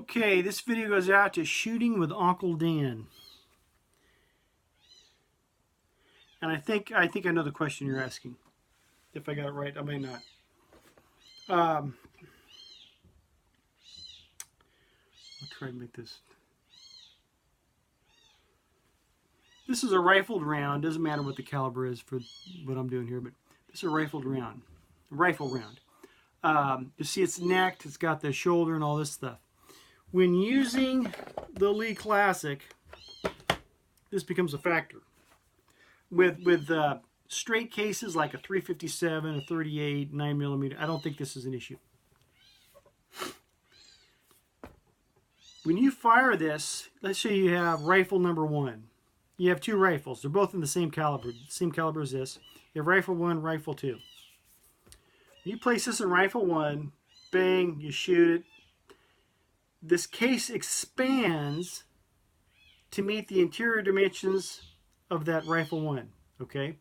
Okay, this video goes out to Shooting with Uncle Dan. And I think I know the question you're asking. If I got it right, I may not. I'll try to make this. This is a rifled round. Doesn't matter what the caliber is for what I'm doing here, but this is a rifled round. Rifle round. You see it's necked, it's got the shoulder and all this stuff. When using the Lee Classic, this becomes a factor. With straight cases like a 357, a 38, 9mm, I don't think this is an issue. When you fire this, let's say you have rifle number 1. You have 2 rifles. They're both in the same caliber as this. You have rifle 1, rifle 2. You place this in rifle 1, bang, you shoot it. This case expands to meet the interior dimensions of that rifle 1, okay?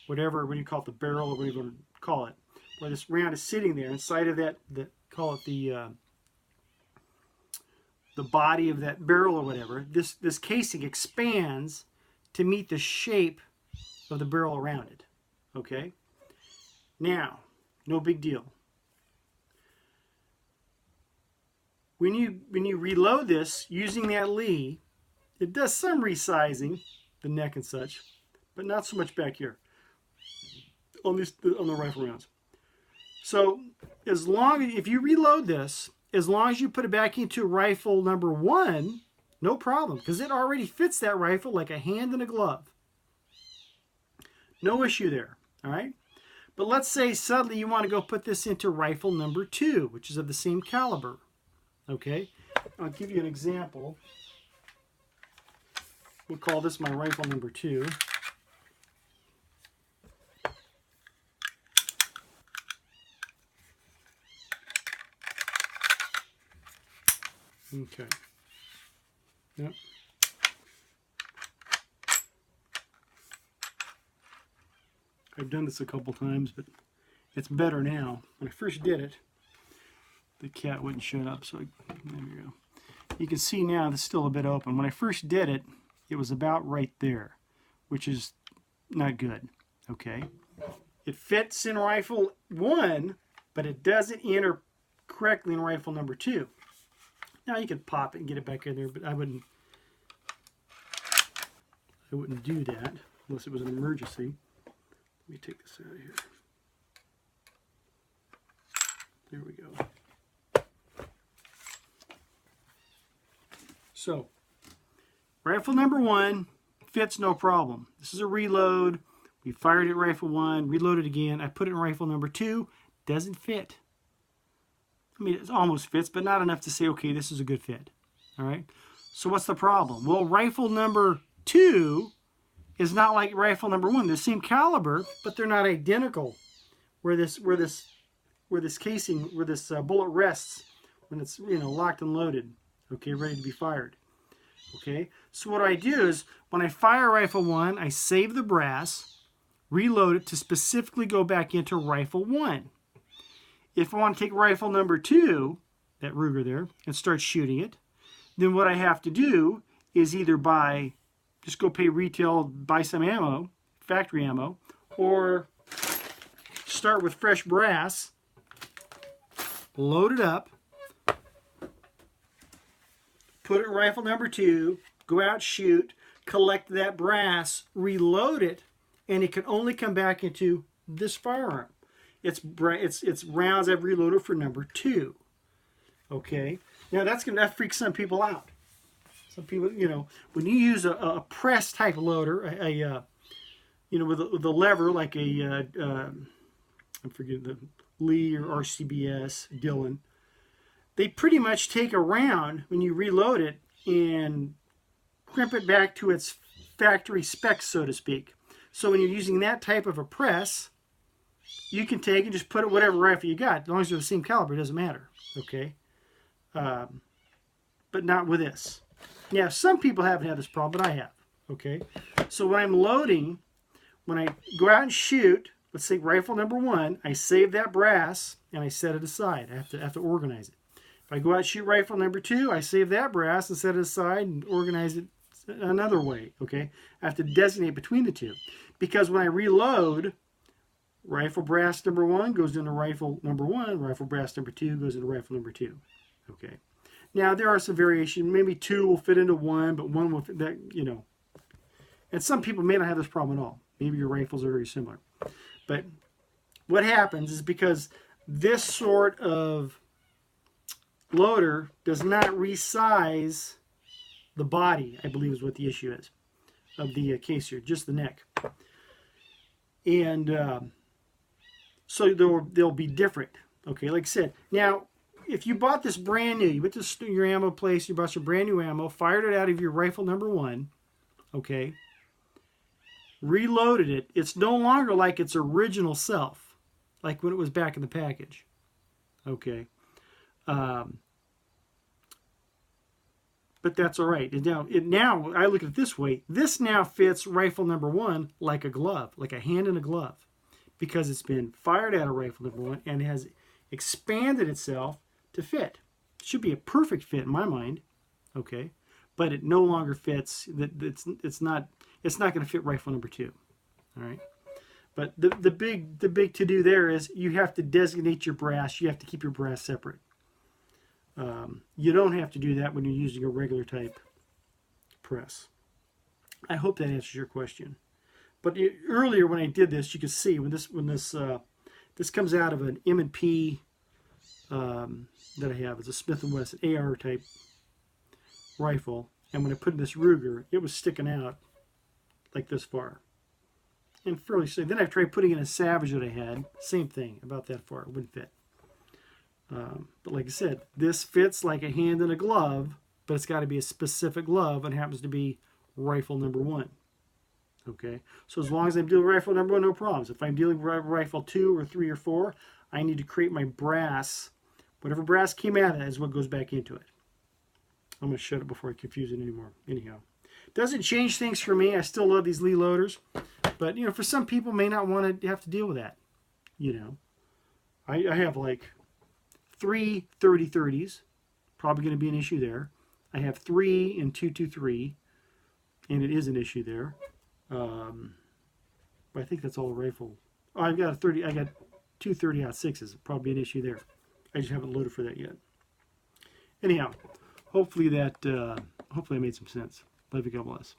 Whatever, what do you call it, the barrel or whatever you want to call it. Where this round is sitting there inside of that, call it the body of that barrel or whatever. This casing expands to meet the shape of the barrel around it, okay? Now, no big deal. When you reload this using that Lee, it does some resizing, the neck and such, but not so much back here on the rifle rounds. So if you reload this, as long as you put it back into rifle number 1, no problem, because it already fits that rifle like a hand in a glove. No issue there, all right? But let's say suddenly you want to go put this into rifle number 2, which is of the same caliber. Okay, I'll give you an example. We'll call this my rifle number 2. Okay. Yep. I've done this a couple times, but it's better now. When I first did it, the cat wouldn't shut up, so there we go. You can see now it's still a bit open. When I first did it, it was about right there, which is not good, okay? It fits in rifle 1, but it doesn't enter correctly in rifle number 2. Now you could pop it and get it back in there, but I wouldn't do that unless it was an emergency. Let me take this out of here. There we go. So, rifle number 1 fits no problem. This is a reload. We fired at rifle 1, reloaded again. I put it in rifle number 2. Doesn't fit. I mean, it almost fits, but not enough to say, okay, this is a good fit. All right? So what's the problem? Well, rifle number 2 is not like rifle number 1. They're the same caliber, but they're not identical. Where this bullet rests when it's locked and loaded. Okay, ready to be fired. Okay, so what I do is when I fire rifle 1, I save the brass, reload it to specifically go back into rifle 1. If I want to take rifle number 2, that Ruger there, and start shooting it, then what I have to do is either just go pay retail, buy some ammo, factory ammo, or start with fresh brass, load it up, put it in rifle number 2, go out, shoot, collect that brass, reload it, and it can only come back into this firearm. It's rounds I've reloaded for number 2. Okay, now that freaks some people out. Some people, when you use a press type loader, with a lever like I'm forgetting the Lee or RCBS, Dillon. They pretty much take a round when you reload it and crimp it back to its factory specs, so to speak. So when you're using that type of a press, you can take and just put it whatever rifle you got. As long as they're the same caliber, it doesn't matter. Okay? But not with this. Now, some people haven't had this problem, but I have. Okay? So when I'm loading, when I go out and shoot, let's say rifle number 1, I save that brass and I set it aside. I have to organize it. If I go out and shoot rifle number 2, I save that brass and set it aside and organize it another way, okay? I have to designate between the two. Because when I reload, rifle brass number 1 goes into rifle number 1, rifle brass number 2 goes into rifle number 2, okay? Now, there are some variations. Maybe 2 will fit into 1, but 1 will fit, that, you know. And some people may not have this problem at all. Maybe your rifles are very similar. But what happens is because this sort of loader does not resize the body, I believe is what the issue is, of the case here, just the neck. And so they'll be different. Okay, like I said. Now, if you bought this brand new, you went to your ammo place, you bought some brand new ammo, fired it out of your rifle number 1, okay, reloaded it, it's no longer like its original self, like when it was back in the package. Okay. But that's all right. Now I look at it this way. This now fits rifle number 1 like a glove, like a hand in a glove, because it's been fired out of rifle number 1 and has expanded itself to fit. It should be a perfect fit in my mind, okay? But it no longer fits. It's not going to fit rifle number 2, all right? But the big to do there is you have to designate your brass. You have to keep your brass separate. You don't have to do that when you're using a regular type press. I hope that answers your question. But earlier when I did this, you could see when this comes out of an M&P that I have. It's a Smith & Wesson AR type rifle, and when I put in this Ruger, it was sticking out like this far. And fairly soon. Then I tried putting in a Savage that I had. Same thing, about that far. It wouldn't fit. But like I said, this fits like a hand in a glove, but it's got to be a specific glove, and it happens to be rifle number 1. Okay? So as long as I'm dealing with rifle number 1, no problems. If I'm dealing with rifle 2 or 3 or 4, I need to create my brass. Whatever brass came out of that is what goes back into it. I'm going to shut it before I confuse it anymore. Anyhow. Doesn't change things for me. I still love these Lee loaders. But, you know, for some people may not want to have to deal with that. You know. I have like 3 30-30s. Probably going to be an issue there. I have 3 and 223. And it is an issue there. But I think that's all rifle. Oh, I've got a 30. I got 2 30-06s. Probably an issue there. I just haven't loaded for that yet. Anyhow, hopefully I made some sense. Love you, God bless.